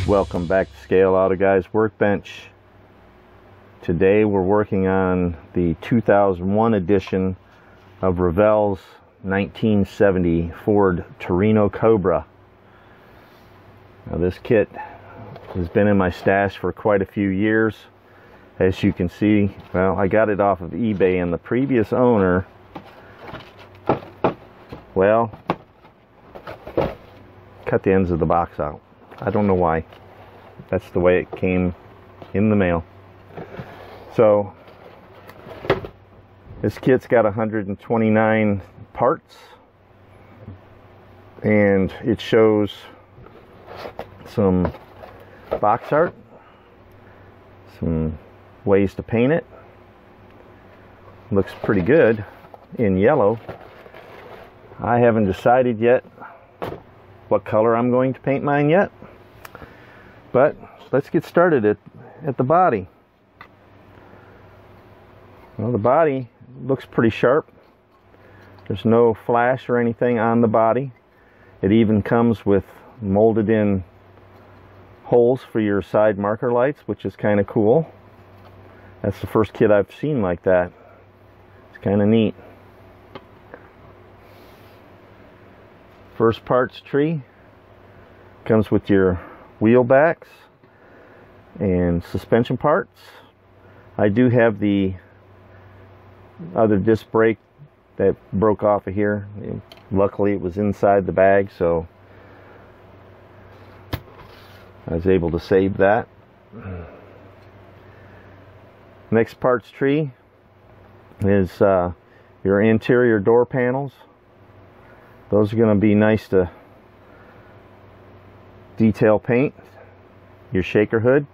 Welcome back to Scale Auto Guys Workbench. Today we're working on the 2001 edition of Revell's 1970 Ford Torino Cobra. Now this kit has been in my stash for quite a few years. As you can see, well, I got it off of eBay, and the previous owner, well, cut the ends of the box out. I don't know why. That's the way it came in the mail. So this kit's got 129 parts, and it shows some box art, some ways to paint it. Looks pretty good in yellow. I haven't decided yet what color I'm going to paint mine yet, but let's get started at the body. Well, the body looks pretty sharp. There's no flash or anything on the body. It even comes with molded in holes for your side marker lights, which is kind of cool. That's the first kit I've seen like that. It's kind of neat. First parts tree comes with your wheel backs and suspension parts. I do have the other disc brake that broke off of here. Luckily it was inside the bag, so I was able to save that. Next parts tree is your interior door panels. Those are going to be nice to detail paint. Your shaker hood,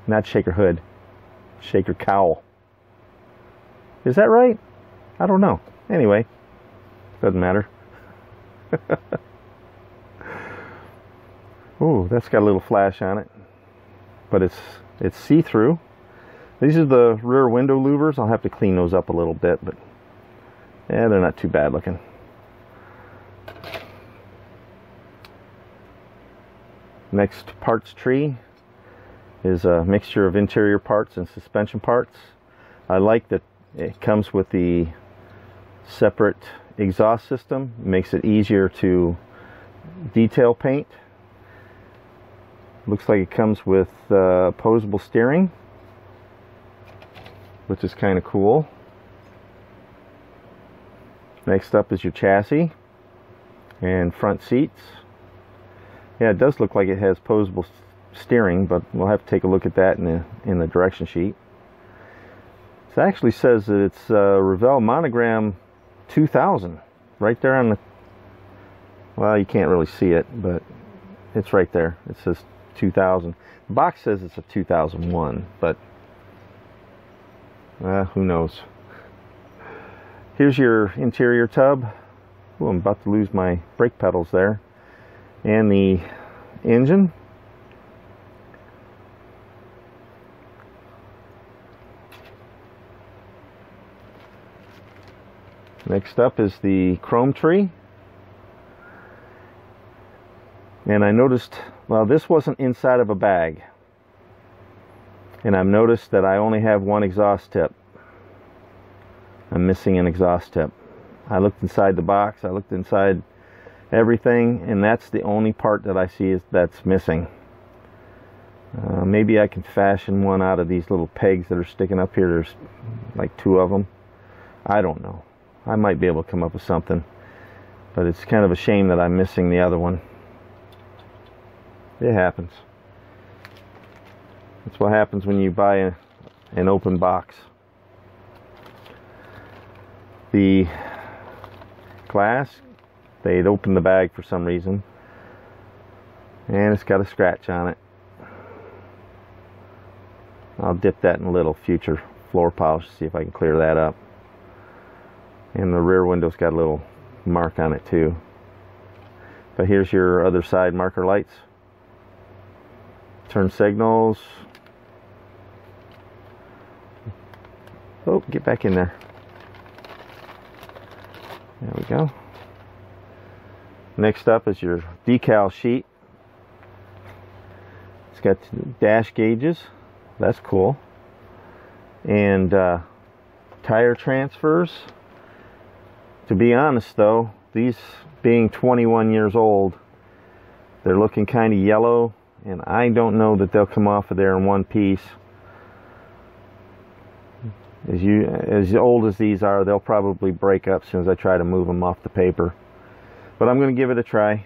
not shaker hood, shaker cowl. Is that right? I don't know. Anyway, doesn't matter. Ooh, that's got a little flash on it, but it's see-through. These are the rear window louvers. I'll have to clean those up a little bit, but yeah, they're not too bad looking. Next parts tree is a mixture of interior parts and suspension parts. I like that it comes with the separate exhaust system. It makes it easier to detail paint. Looks like it comes with opposable steering, which is kind of cool. Next up is your chassis and front seats. Yeah, it does look like it has posable steering, but we'll have to take a look at that in the direction sheet. It actually says that it's Revell monogram 2000 right there on the, well, you can't really see it, but it's right there. It says 2000. The box says it's a 2001, but who knows. Here's your interior tub. Ooh, I'm about to lose my brake pedals there. And the engine. Next up is the chrome tree. And I noticed, well, this wasn't inside of a bag. And I've noticed that I only have one exhaust tip. I'm missing an exhaust tip. I looked inside the box, I looked inside everything, and that's the only part that I see that's missing. Maybe I can fashion one out of these little pegs that are sticking up here. There's like 2 of them. I don't know. I might be able to come up with something, but it's kind of a shame that I'm missing the other one. It happens. That's what happens when you buy an open box. The glass, they'd opened the bag for some reason, and it's got a scratch on it. I'll dip that in a little future floor polish to see if I can clear that up. And the rear window's got a little mark on it too. But here's your other side marker lights. Turn signals. Oh, get back in there. There we go. Next up is your decal sheet. It's got dash gauges. That's cool. And tire transfers. To be honest though, these being 21 years old, they're looking kind of yellow, and I don't know that they'll come off of there in one piece. As old as these are, they'll probably break up as soon as I try to move them off the paper. But I'm going to give it a try.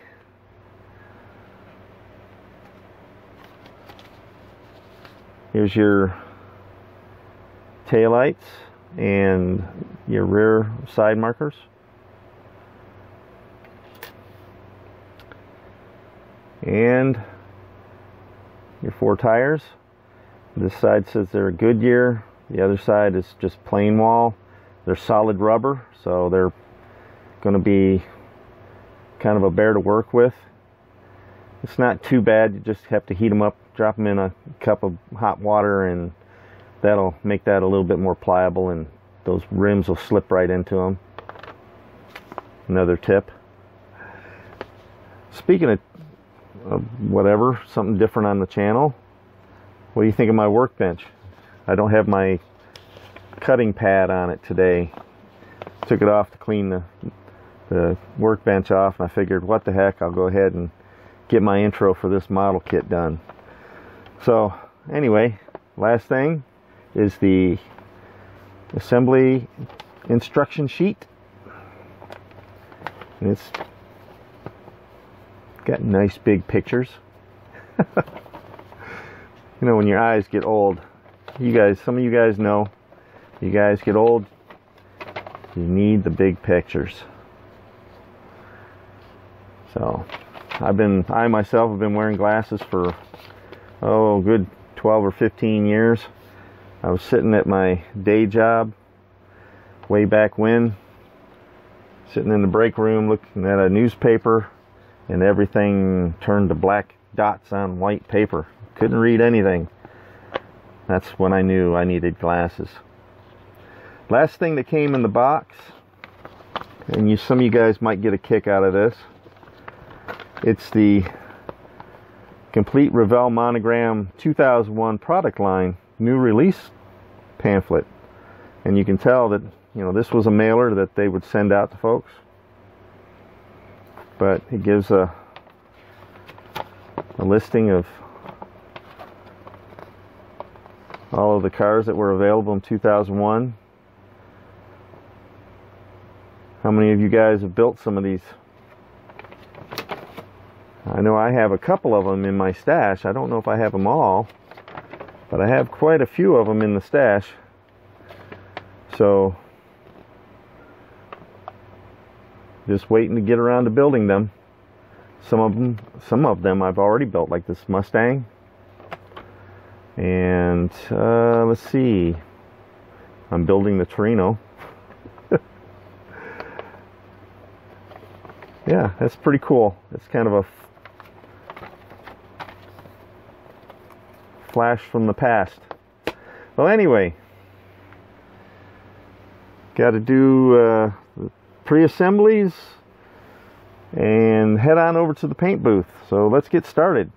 Here's your taillights and your rear side markers. And your 4 tires. This side says they're a Goodyear. The other side is just plain wall. They're solid rubber, so they're going to be kind of a bear to work with. It's not too bad. You just have to heat them up, drop them in a cup of hot water, and that'll make that a little bit more pliable, and those rims will slip right into them. Another tip. Speaking of whatever, something different on the channel, what do you think of my workbench? I don't have my cutting pad on it today. Took it off to clean the workbench off, and I figured, what the heck, I'll go ahead and get my intro for this model kit done. So anyway, last thing is the assembly instruction sheet. And it's got nice big pictures. You know, when your eyes get old, some of you guys know, you guys get old, you need the big pictures. So I myself have been wearing glasses for good 12 or 15 years. I was sitting at my day job way back when, sitting in the break room looking at a newspaper, and everything turned to black dots on white paper. Couldn't read anything. That's when I knew I needed glasses. Last thing that came in the box, and some of you guys might get a kick out of this, it's the complete Revell Monogram 2001 product line new release pamphlet. And you can tell that, you know, this was a mailer that they would send out to folks. But it gives a listing of all of the cars that were available in 2001. How many of you guys have built some of these? I know I have a couple of them in my stash. I don't know if I have them all, but I have quite a few of them in the stash. So just waiting to get around to building them. Some of them I've already built, like this Mustang. And let's see, I'm building the Torino. Yeah, that's pretty cool. It's kind of a flash from the past. Well, anyway, got to do pre-assemblies and head on over to the paint booth. So let's get started.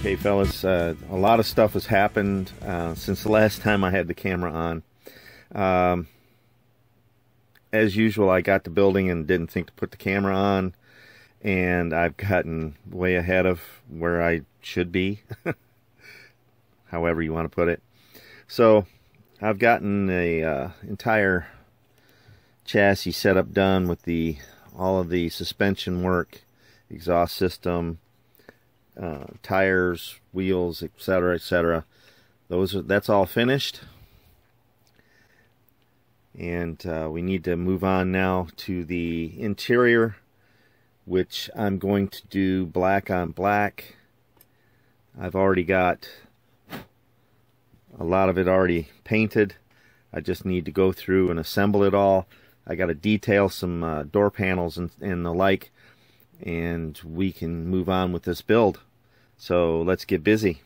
Okay, fellas, a lot of stuff has happened since the last time I had the camera on. As usual, I got to building and didn't think to put the camera on, and I've gotten way ahead of where I should be, however you want to put it. So I've gotten a entire chassis setup done with all of the suspension work, exhaust system, tires, wheels, etc., etc. That's all finished, and we need to move on now to the interior, which I'm going to do black on black. I've already got a lot of it already painted. I just need to go through and assemble it all. I got to detail some door panels and the like, and we can move on with this build. So let's get busy.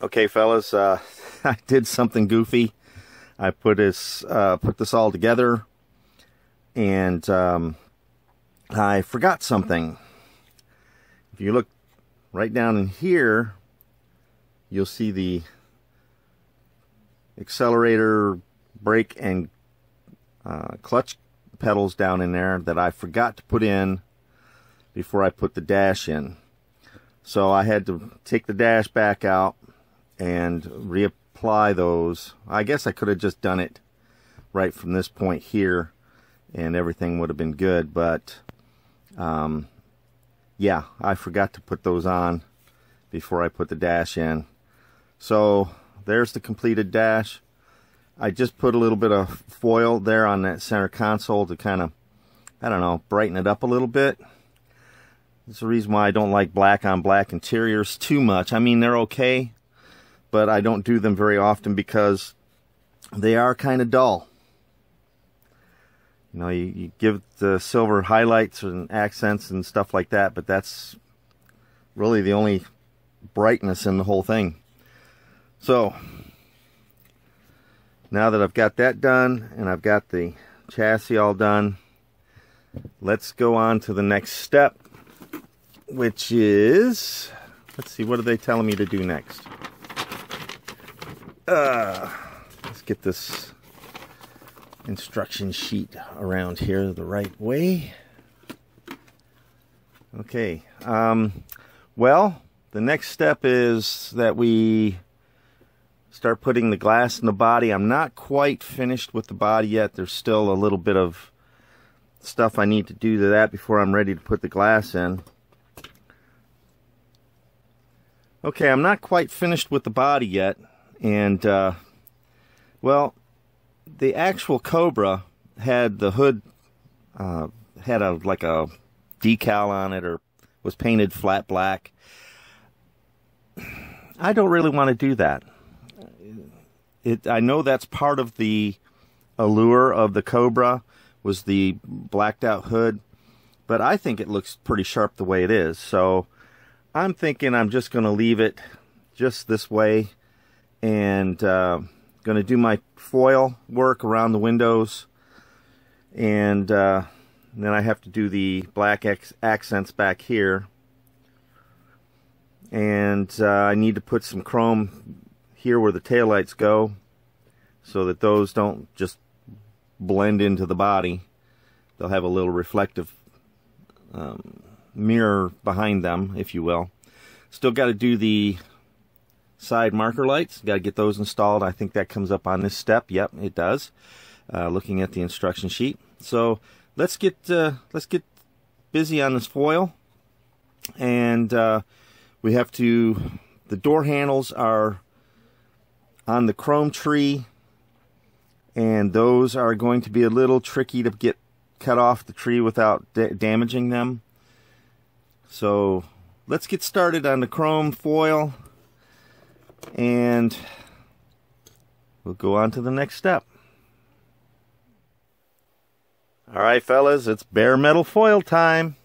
Okay, fellas, I did something goofy. I put this all together, and I forgot something. If you look right down in here, you'll see the accelerator, brake, and clutch pedals down in there that I forgot to put in before I put the dash in. So I had to take the dash back out and reapply those. I guess I could have just done it right from this point here and everything would have been good, but yeah, I forgot to put those on before I put the dash in. So there's the completed dash. I just put a little bit of foil there on that center console to kind of, I don't know, brighten it up a little bit. That's the reason why I don't like black on black interiors too much. I mean, they're okay, but I don't do them very often because they are kind of dull. You know, you give the silver highlights and accents and stuff like that, but that's really the only brightness in the whole thing. So now that I've got that done and I've got the chassis all done, let's go on to the next step, which is, let's see, what are they telling me to do next? Let's get this instruction sheet around here the right way. Okay, well, the next step is that we start putting the glass in the body. I'm not quite finished with the body yet. There's still a little bit of stuff I need to do to that before I'm ready to put the glass in. Okay, I'm not quite finished with the body yet, and well, the actual Cobra had the hood had like a decal on it, or was painted flat black. I don't really want to do that. I know that's part of the allure of the Cobra, was the blacked out hood, but I think it looks pretty sharp the way it is. So I'm thinking I'm just going to leave it just this way, and going to do my foil work around the windows, and then I have to do the black accents back here, and I need to put some chrome here where the taillights go so that those don't just blend into the body. They'll have a little reflective mirror behind them, if you will. Still got to do the side marker lights. Got to get those installed. I think that comes up on this step. Yep, it does. Looking at the instruction sheet. So let's get busy on this foil, and we have to. The door handles are on the chrome tree, and those are going to be a little tricky to get cut off the tree without damaging them. So let's get started on the chrome foil, and we'll go on to the next step. All right, fellas, it's bare metal foil time.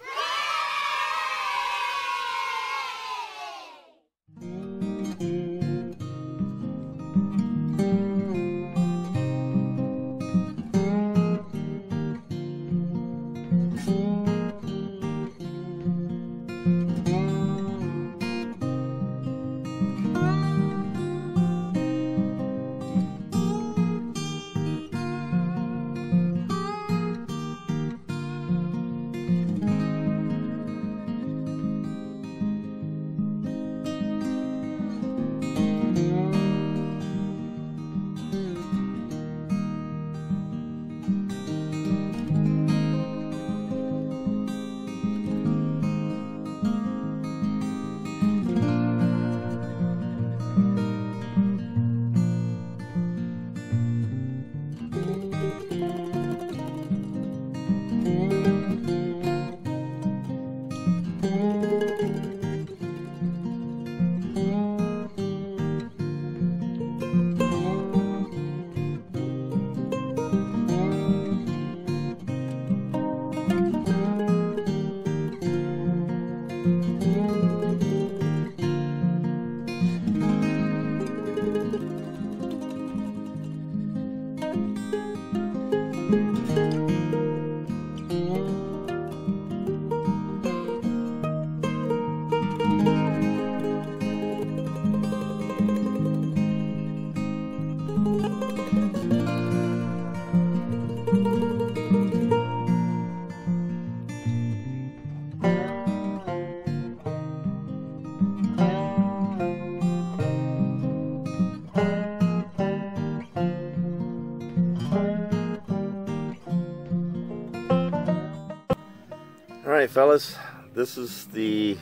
Alright fellas, this is the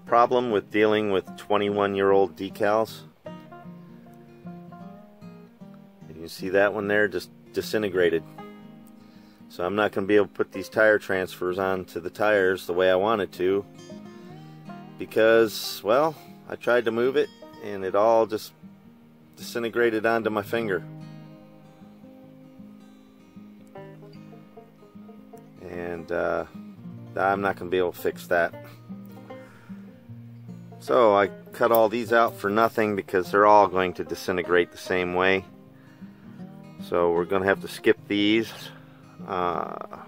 problem with dealing with 21-year-old decals. You see that one there just disintegrated. So I'm not going to be able to put these tire transfers onto the tires the way I wanted to, because, well, I tried to move it and it all just disintegrated onto my finger. And I'm not going to be able to fix that. So I cut all these out for nothing because they're all going to disintegrate the same way. So we're going to have to skip these. Like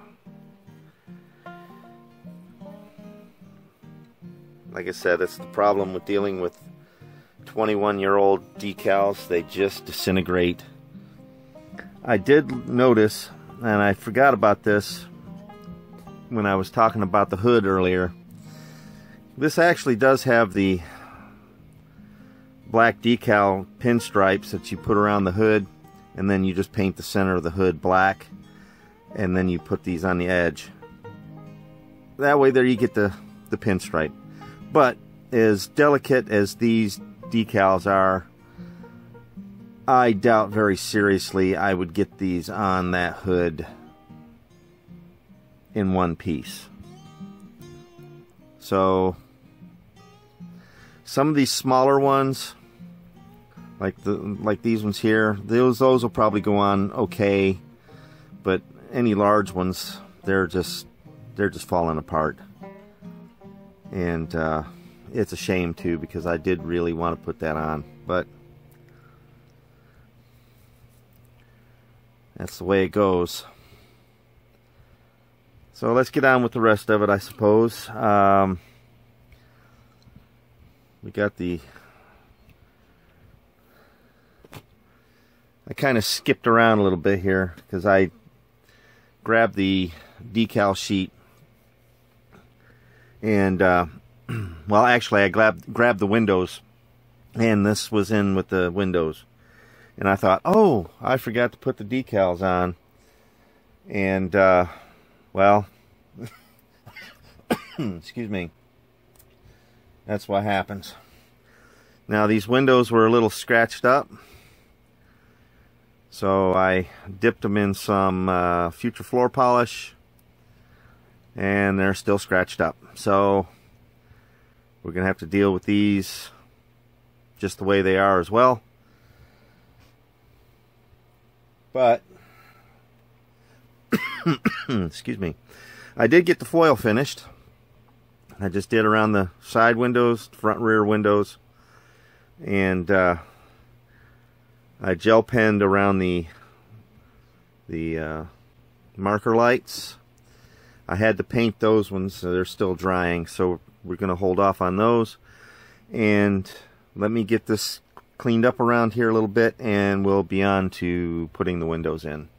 I said, it's the problem with dealing with 21-year-old decals. They just disintegrate. I did notice, and I forgot about this when I was talking about the hood earlier, this actually does have the black decal pinstripes that you put around the hood, and then you just paint the center of the hood black, and then you put these on the edge. That way there you get the pinstripe. But as delicate as these decals are, I doubt very seriously I would get these on that hood in one piece. So some of these smaller ones, like these ones here, those will probably go on okay, but any large ones, they're just falling apart. And it's a shame too, because I did really want to put that on, but that's the way it goes. So let's get on with the rest of it, I suppose. We got the... I kind of skipped around a little bit here because I grabbed the decal sheet and well, actually I grabbed the windows, and this was in with the windows, and I thought, oh, I forgot to put the decals on. And well, excuse me, that's what happens. Now these windows were a little scratched up, so I dipped them in some future floor polish, and they're still scratched up. So we're gonna have to deal with these just the way they are as well. But excuse me, I did get the foil finished. I just did around the side windows, front rear windows, and I gel penned around the marker lights. I had to paint those ones, so they're still drying, so we're going to hold off on those. And let me get this cleaned up around here a little bit, and we'll be on to putting the windows in.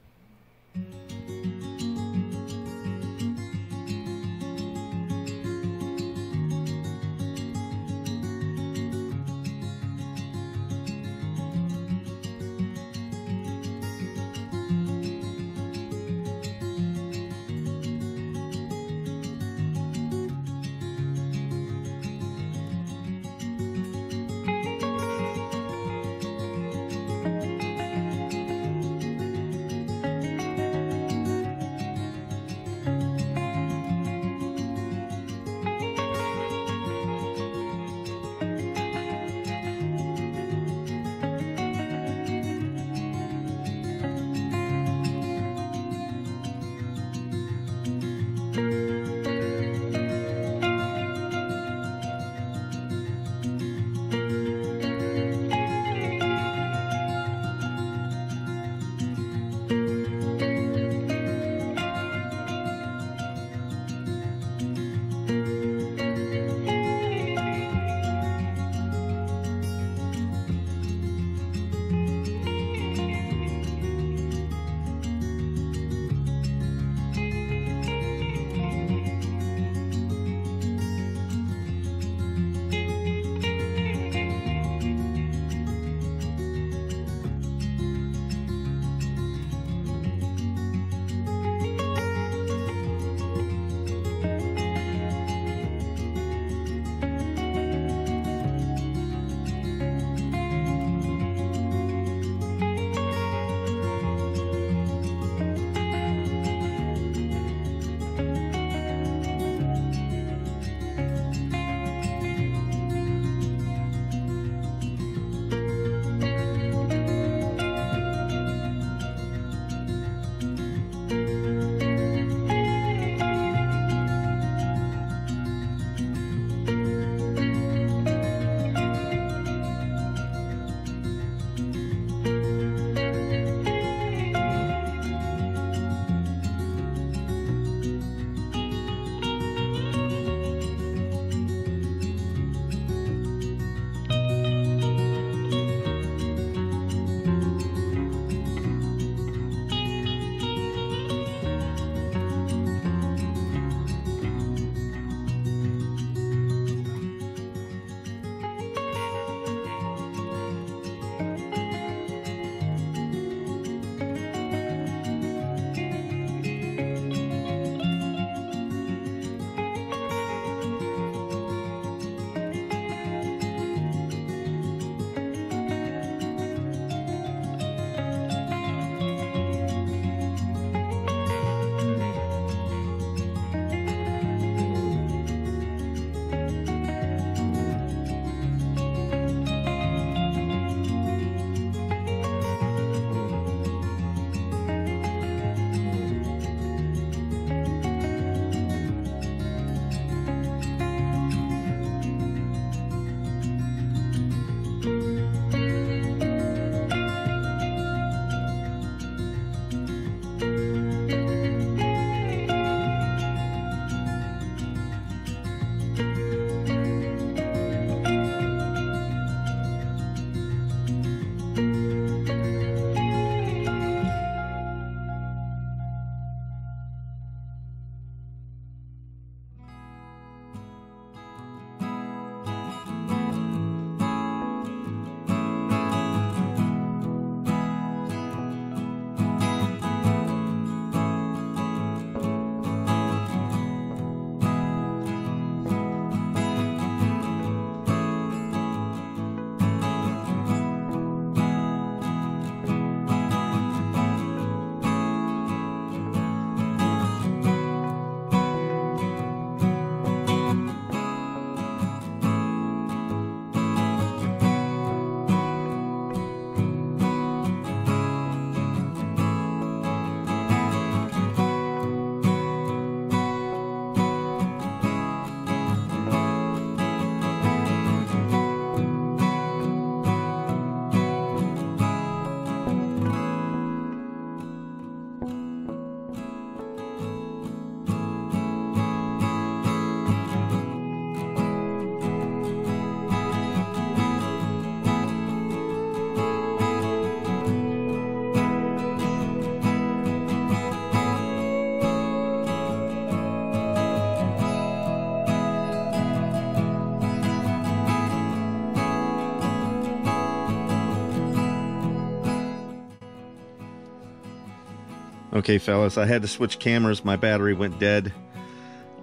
Okay, fellas, I had to switch cameras. My battery went dead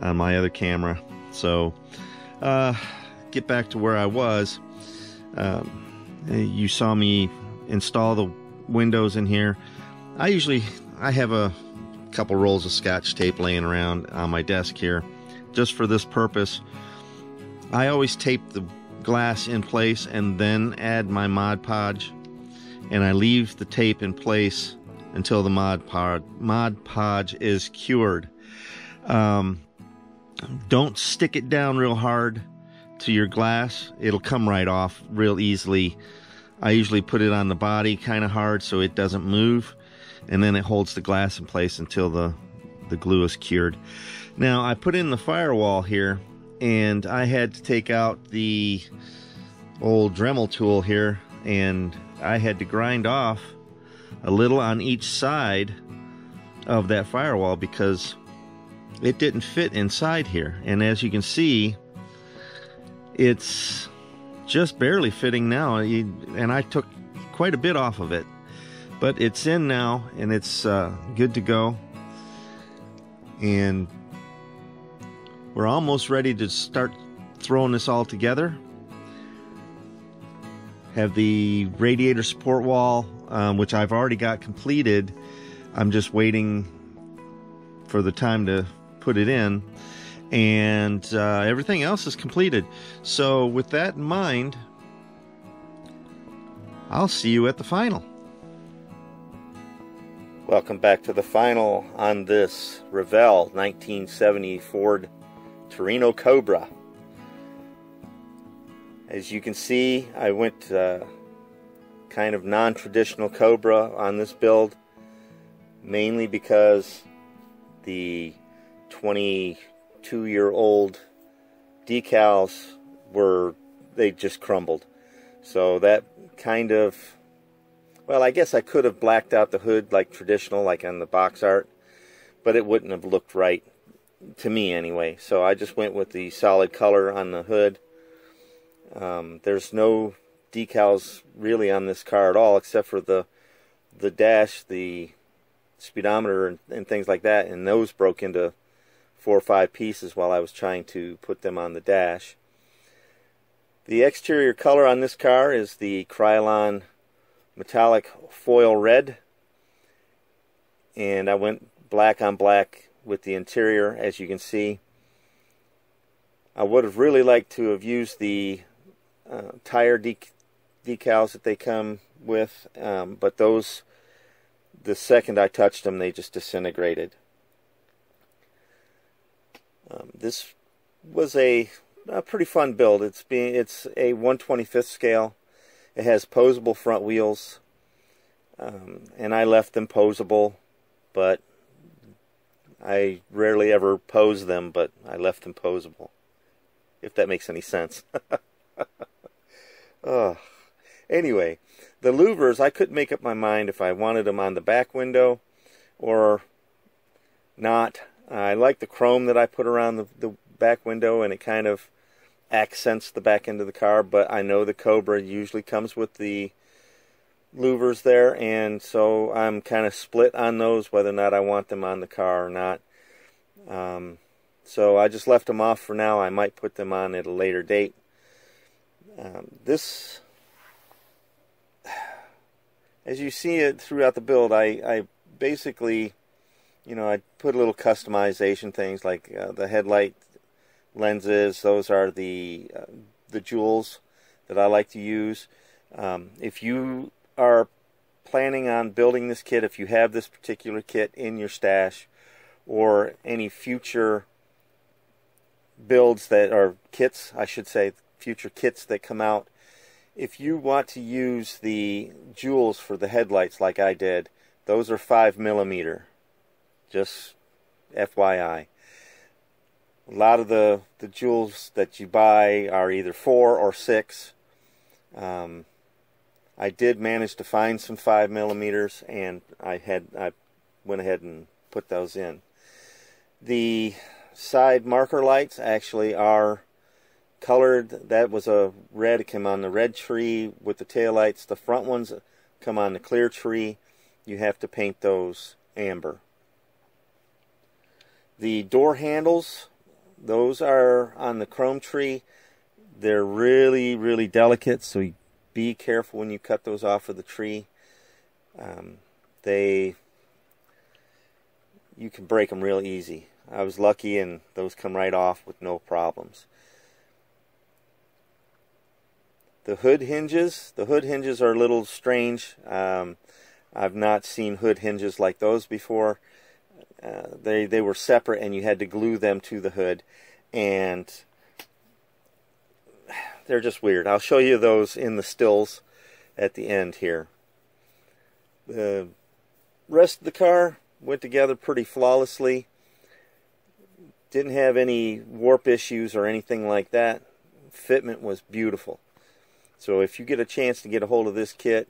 on my other camera. So, get back to where I was. You saw me install the windows in here. I have a couple rolls of Scotch tape laying around on my desk here just for this purpose. I always tape the glass in place and then add my Mod Podge, and I leave the tape in place until the Mod Podge is cured. Don't stick it down real hard to your glass. It'll come right off real easily. I usually put it on the body kind of hard so it doesn't move, and then it holds the glass in place until the glue is cured. Now, I put in the firewall here, and I had to take out the old Dremel tool here, and I had to grind off a little on each side of that firewall because it didn't fit inside here. And as you can see, it's just barely fitting now, and I took quite a bit off of it, but it's in now, and it's good to go. And we're almost ready to start throwing this all together. Have the radiator support wall, which I've already got completed. I'm just waiting for the time to put it in, and everything else is completed. So with that in mind, I'll see you at the final. Welcome back to the final on this Revell 1970 Ford Torino Cobra. As you can see, I went kind of non-traditional Cobra on this build, mainly because the 22-year-old decals they just crumbled. So that kind of, well, I guess I could have blacked out the hood like traditional, like on the box art, but it wouldn't have looked right to me anyway. So I just went with the solid color on the hood. There's no decals really on this car at all, except for the dash, the speedometer, and things like that, and those broke into 4 or 5 pieces while I was trying to put them on the dash. The exterior color on this car is the Krylon metallic foil red, and I went black on black with the interior, as you can see. I would have really liked to have used the tire decals that they come with, but those, the second I touched them, they just disintegrated. This was a pretty fun build. It's a 1/25th scale. It has posable front wheels, and I left them posable, but I rarely ever pose them, but I left them posable, if that makes any sense. Anyway, the louvers, I couldn't make up my mind if I wanted them on the back window or not. I like the chrome that I put around the back window, and it kind of accents the back end of the car, but I know the Cobra usually comes with the louvers there, and so I'm kind of split on those, whether or not I want them on the car or not. So I just left them off for now. I might put them on at a later date. This, as you see it throughout the build, I basically, I put a little customization things like the headlight lenses. Those are the jewels that I like to use. If you are planning on building this kit, if you have this particular kit in your stash, or any future builds that are kits, I should say, future kits that come out, if you want to use the jewels for the headlights like I did, those are 5mm. Just FYI. A lot of the jewels that you buy are either 4 or 6. I did manage to find some 5mm, and I went ahead and put those in. The side marker lights actually are colored. That was a red. It came on the red tree with the taillights. The front ones come on the clear tree. You have to paint those amber. The door handles, those are on the chrome tree. They're really, really delicate, so be careful when you cut those off of the tree. You can break them real easy. I was lucky and those come right off with no problems. The hood hinges are a little strange. I've not seen hood hinges like those before. They were separate and you had to glue them to the hood, and they're just weird. I'll show you those in the stills at the end here. The rest of the car went together pretty flawlessly. Didn't have any warp issues or anything like that. Fitment was beautiful. So if you get a chance to get a hold of this kit,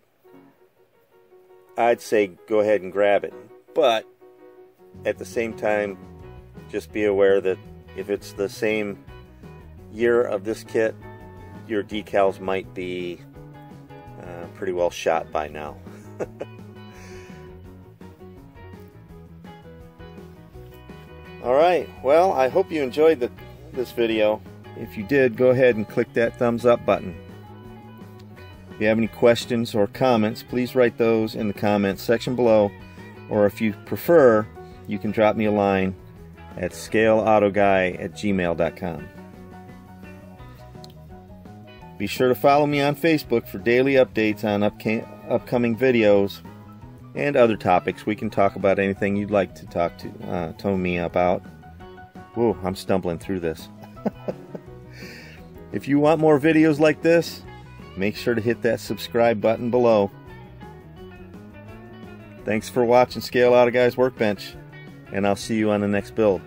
I'd say go ahead and grab it. But at the same time, just be aware that if it's the same year of this kit, your decals might be pretty well shot by now. Alright, well, I hope you enjoyed this video. If you did, go ahead and click that thumbs up button. If you have any questions or comments, please write those in the comments section below, or if you prefer, you can drop me a line at scaleautoguy@gmail.com. Be sure to follow me on Facebook for daily updates on upcoming videos and other topics. We can talk about anything you'd like to talk to me about. Whoa, I'm stumbling through this. If you want more videos like this, make sure to hit that subscribe button below. Thanks for watching Scale Auto Guy's Workbench, and I'll see you on the next build.